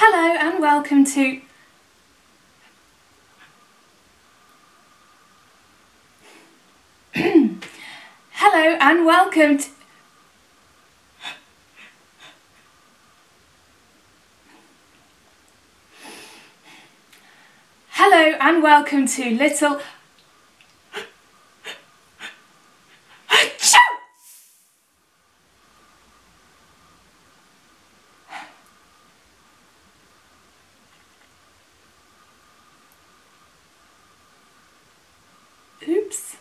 Hello and welcome to... Hello and welcome to... Hello and welcome to Little... Oops.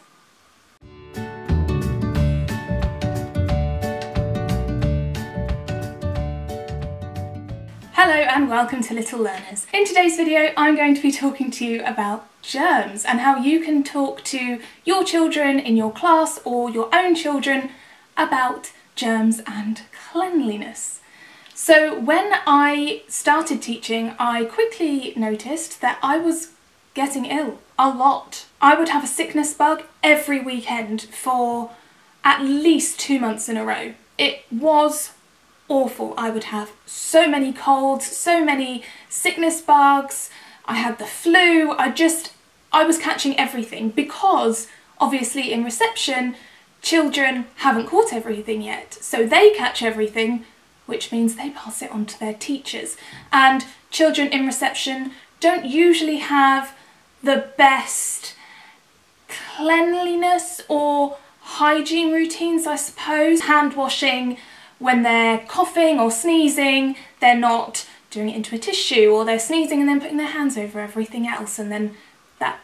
Hello and welcome to Little Learners. In today's video I'm going to be talking to you about germs and how you can talk to your children in your class or your own children about germs and cleanliness. So when I started teaching, I quickly noticed that I was getting ill a lot. I would have a sickness bug every weekend for at least 2 months in a row. It was awful. I would have so many colds, so many sickness bugs, I had the flu, I was catching everything because obviously in reception children haven't caught everything yet, so they catch everything, which means they pass it on to their teachers, and children in reception don't usually have the best cleanliness or hygiene routines, I suppose. Hand washing when they're coughing or sneezing, they're not doing it into a tissue, or they're sneezing and then putting their hands over everything else, and then that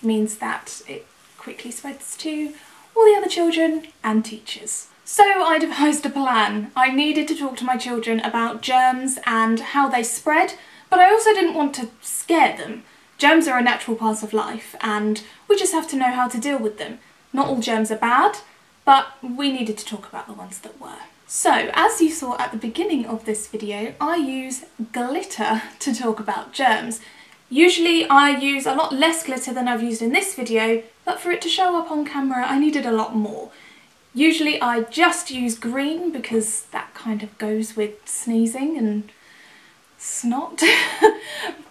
means that it quickly spreads to all the other children and teachers. So I devised a plan. I needed to talk to my children about germs and how they spread, but I also didn't want to scare them. Germs are a natural part of life and we just have to know how to deal with them. Not all germs are bad, but we needed to talk about the ones that were. So, as you saw at the beginning of this video, I use glitter to talk about germs. Usually I use a lot less glitter than I've used in this video, but for it to show up on camera I needed a lot more. Usually I just use green because that kind of goes with sneezing and snot,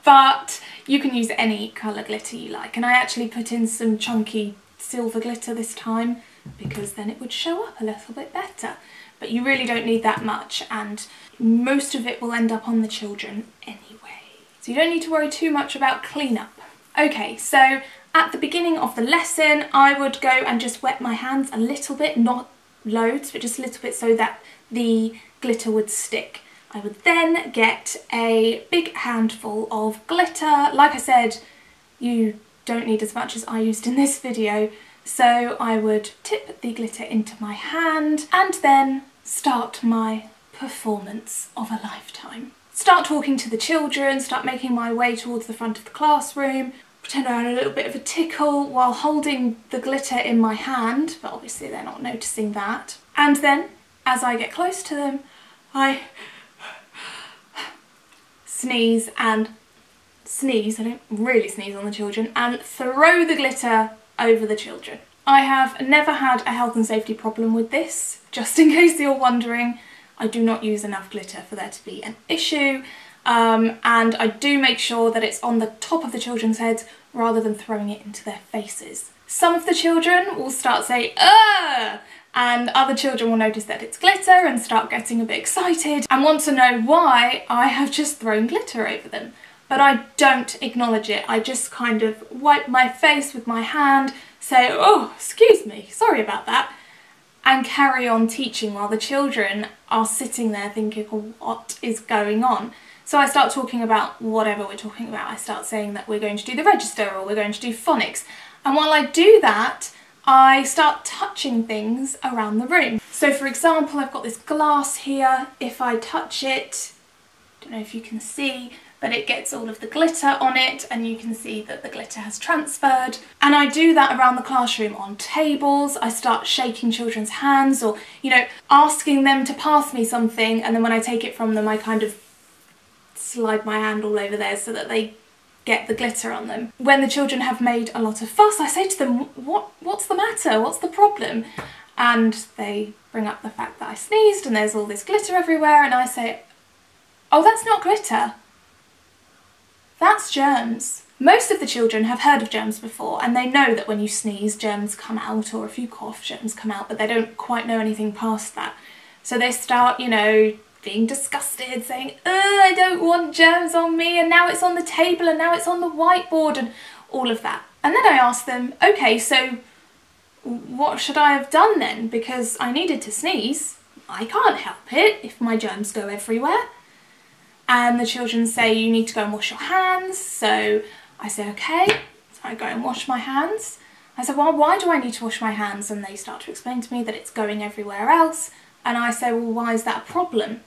but you can use any colour glitter you like, and I actually put in some chunky silver glitter this time because then it would show up a little bit better. But you really don't need that much, and most of it will end up on the children anyway. So you don't need to worry too much about cleanup. Okay, so at the beginning of the lesson I would go and just wet my hands a little bit, not loads, but just a little bit so that the glitter would stick. I would then get a big handful of glitter. Like I said, you don't need as much as I used in this video, so I would tip the glitter into my hand and then start my performance of a lifetime. Start talking to the children, start making my way towards the front of the classroom, pretend I had a little bit of a tickle while holding the glitter in my hand, but obviously they're not noticing that. And then, as I get close to them, I sneeze, I don't really sneeze on the children, and throw the glitter over the children. I have never had a health and safety problem with this, just in case you're wondering. I do not use enough glitter for there to be an issue, and I do make sure that it's on the top of the children's heads rather than throwing it into their faces. Some of the children will start saying "Ugh!" and other children will notice that it's glitter and start getting a bit excited and want to know why I have just thrown glitter over them. But I don't acknowledge it. I just kind of wipe my face with my hand, say, "Oh, excuse me, sorry about that," and carry on teaching while the children are sitting there thinking, "Oh, what is going on?" So I start talking about whatever we're talking about. I start saying that we're going to do the register or we're going to do phonics. And while I do that, I start touching things around the room. So for example, I've got this glass here. If I touch it, don't know if you can see, but it gets all of the glitter on it, and you can see that the glitter has transferred. And I do that around the classroom on tables. I start shaking children's hands, or, you know, asking them to pass me something, and then when I take it from them I kind of slide my hand all over there so that they get the glitter on them. When the children have made a lot of fuss, I say to them, what's the matter? What's the problem? And they bring up the fact that I sneezed and there's all this glitter everywhere, and I say, "Oh, that's not glitter. That's germs. Most of the children have heard of germs before, and they know that when you sneeze, germs come out, or if you cough, germs come out, but they don't quite know anything past that. So they start, you know, being disgusted, saying, I don't want germs on me, and now it's on the table, and now it's on the whiteboard, and all of that. And then I asked them, okay, so what should I have done then? Because I needed to sneeze. I can't help it if my germs go everywhere. And the children say, you need to go and wash your hands. So I say, okay. So I go and wash my hands. I said, well, why do I need to wash my hands? And they start to explain to me that it's going everywhere else. And I say, well, why is that a problem?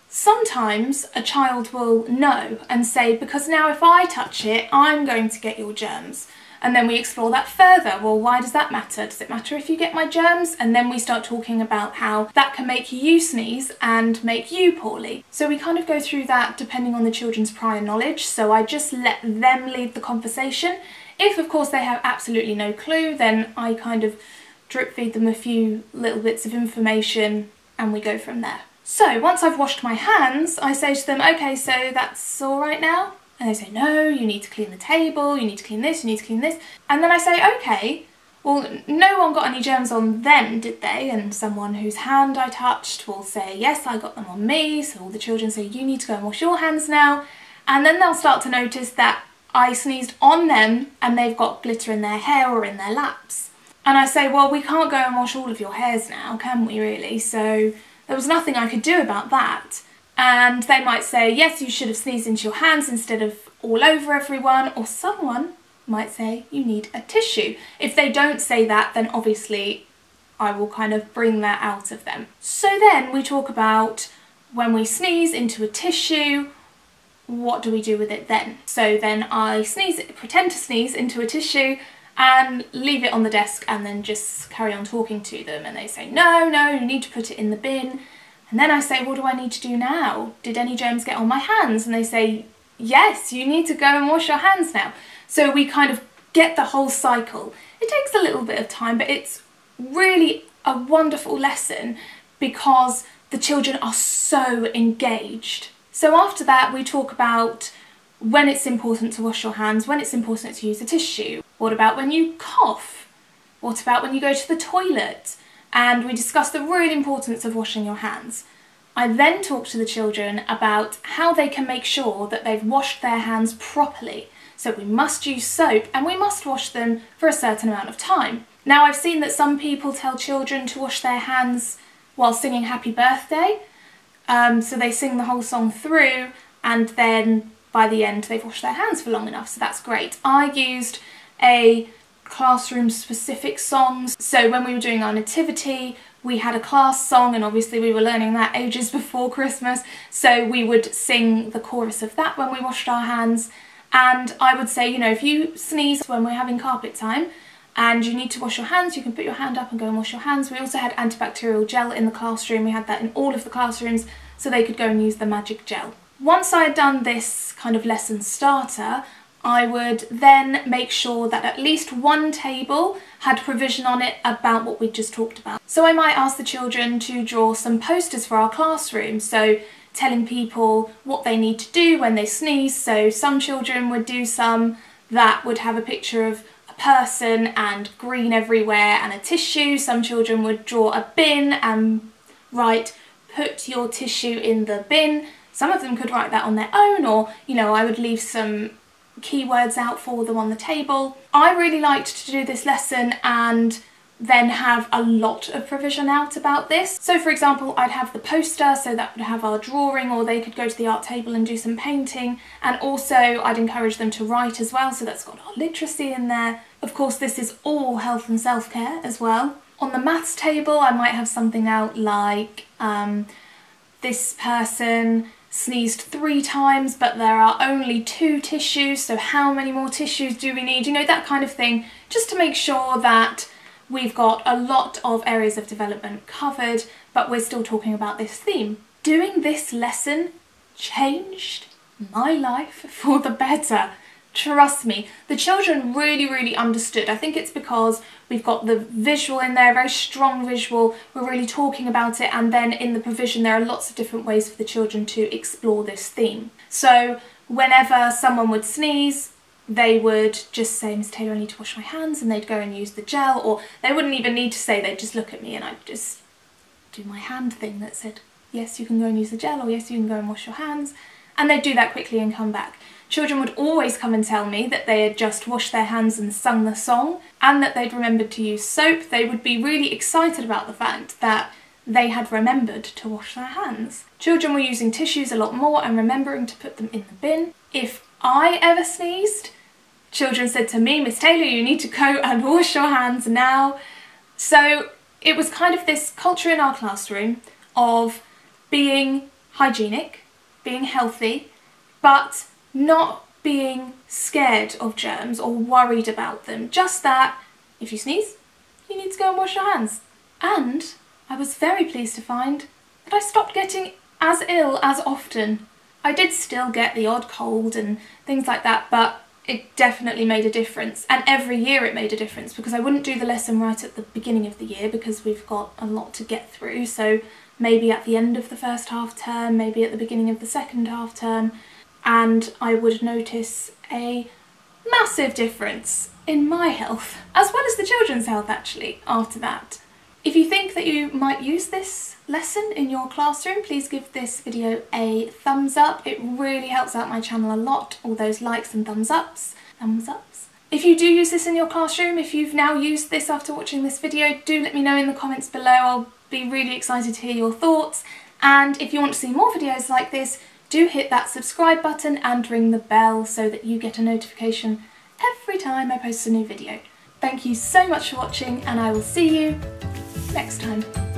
Sometimes a child will know and say, because now if I touch it, I'm going to get your germs. And then we explore that further. Well, why does that matter? Does it matter if you get my germs? And then we start talking about how that can make you sneeze and make you poorly. So we kind of go through that depending on the children's prior knowledge. So I just let them lead the conversation. If, of course, they have absolutely no clue, then I kind of drip feed them a few little bits of information and we go from there. So once I've washed my hands, I say to them, okay, so that's all right now? And they say, no, you need to clean the table, you need to clean this, you need to clean this. And then I say, okay, well, no one got any germs on them, did they? And someone whose hand I touched will say, yes, I got them on me. So all the children say, you need to go and wash your hands now. And then they'll start to notice that I sneezed on them and they've got glitter in their hair or in their laps. And I say, well, we can't go and wash all of your hairs now, can we really? So there was nothing I could do about that. And they might say, yes, you should have sneezed into your hands instead of all over everyone, or someone might say you need a tissue. If they don't say that, then obviously I will kind of bring that out of them. So then we talk about when we sneeze into a tissue, what do we do with it then? So then I pretend to sneeze into a tissue and leave it on the desk and then just carry on talking to them, and they say, no, you need to put it in the bin. And then I say, what do I need to do now? Did any germs get on my hands? And they say, yes, you need to go and wash your hands now. So we kind of get the whole cycle. It takes a little bit of time, but it's really a wonderful lesson because the children are so engaged. So after that, we talk about when it's important to wash your hands, when it's important to use a tissue. What about when you cough? What about when you go to the toilet? And we discuss the real importance of washing your hands. I then talk to the children about how they can make sure that they've washed their hands properly. So we must use soap and we must wash them for a certain amount of time. Now I've seen that some people tell children to wash their hands while singing Happy Birthday. So they sing the whole song through and then by the end they've washed their hands for long enough, so that's great. I used a classroom specific songs. So when we were doing our nativity, we had a class song and obviously we were learning that ages before Christmas. So we would sing the chorus of that when we washed our hands. And I would say, you know, if you sneeze when we're having carpet time and you need to wash your hands, you can put your hand up and go and wash your hands. We also had antibacterial gel in the classroom. We had that in all of the classrooms so they could go and use the magic gel. Once I had done this kind of lesson starter, I would then make sure that at least one table had provision on it about what we just talked about. So I might ask the children to draw some posters for our classroom, so telling people what they need to do when they sneeze. So some children would do some that would have a picture of a person and green everywhere and a tissue. Some children would draw a bin and write, put your tissue in the bin. Some of them could write that on their own, or, you know, I would leave some keywords out for them on the table. I really liked to do this lesson and then have a lot of provision out about this. So for example, I'd have the poster, so that would have our drawing, or they could go to the art table and do some painting, and also I'd encourage them to write as well, so that's got our literacy in there. Of course, this is all health and self-care as well. On the maths table, I might have something out like this person sneezed 3 times, but there are only 2 tissues, so how many more tissues do we need? You know, that kind of thing, just to make sure that we've got a lot of areas of development covered, but we're still talking about this theme. Doing this lesson changed my life for the better. Trust me, the children really understood. I think it's because we've got the visual in there, very strong visual, we're really talking about it, and then in the provision there are lots of different ways for the children to explore this theme. So whenever someone would sneeze, they would just say, "Miss Taylor, I need to wash my hands," and they'd go and use the gel, or they wouldn't even need to say, they'd just look at me and I'd just do my hand thing that said, "Yes, you can go and use the gel," or "Yes, you can go and wash your hands," and they'd do that quickly and come back. Children would always come and tell me that they had just washed their hands and sung the song, and that they'd remembered to use soap. They would be really excited about the fact that they had remembered to wash their hands. Children were using tissues a lot more and remembering to put them in the bin. If I ever sneezed, children said to me, "Miss Taylor, you need to go and wash your hands now." So it was kind of this culture in our classroom of being hygienic, being healthy, but not being scared of germs or worried about them. Just that if you sneeze, you need to go and wash your hands. And I was very pleased to find that I stopped getting as ill as often. I did still get the odd cold and things like that, but it definitely made a difference. And every year it made a difference, because I wouldn't do the lesson right at the beginning of the year because we've got a lot to get through. So maybe at the end of the first half term, maybe at the beginning of the second half term, and I would notice a massive difference in my health, as well as the children's health actually, after that. If you think that you might use this lesson in your classroom, please give this video a thumbs up. It really helps out my channel a lot, all those likes and thumbs ups. If you do use this in your classroom, if you've now used this after watching this video, do let me know in the comments below. I'll be really excited to hear your thoughts. And if you want to see more videos like this, do hit that subscribe button and ring the bell so that you get a notification every time I post a new video. Thank you so much for watching, and I will see you next time.